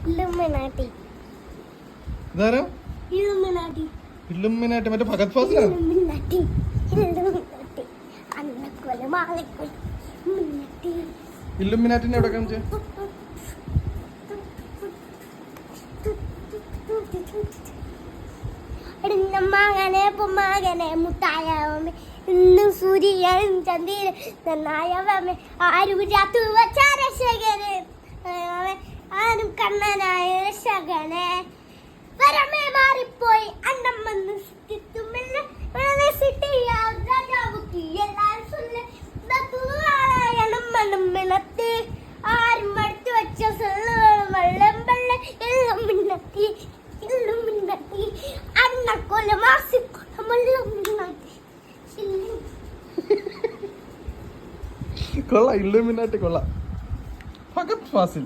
ഇല്ലുമിനാട്ടി. ഇതാരാ? ഇല്ലുമിനാട്ടി. ഇല്ലുമിനാട്ടി മറ്റേ ഫഹദ് ഫാസിലാ? ഇല്ലുമിനാട്ടി. ഇല്ലുമിനാട്ടി. അന്നക്കൊലമാലക്കൊൽ ഇല്ലുമിനാട്ടി. ഇല്ലുമിനാട്ടിനെ എവിടെ കാണിച്ചേ? മകനെ പൊമ്മകനെ മുത്തായവമേ ഇന്നും സൂര്യൻ ചന്ദ്രൻ നന്നായവമേ ആരും ചാത്തു വച്ചാരശകനെ ആരും കണ്ണനായ രക്ഷകനെ വരമേ മാറിപ്പോയി അന്നം വന്ന് സിറ്റുമില്ല രാജാവുക്ക് എല്ലാരും ചൊല്ല് മണമിണത്തി ആരും അടുത്ത് വെച്ച വെള്ളം വെള്ള എല്ലാം മിന്നത്തി ഇല്ലും മിന്നത്തി അന്നക്കൊല മാസിക്കൊലമെല്ലാം മിന്നത്തി. കൊള്ളാം, ഇല്ലുമിനാട്ടി കൊള്ളാം. ഫഹദ് ഫാസിൽ.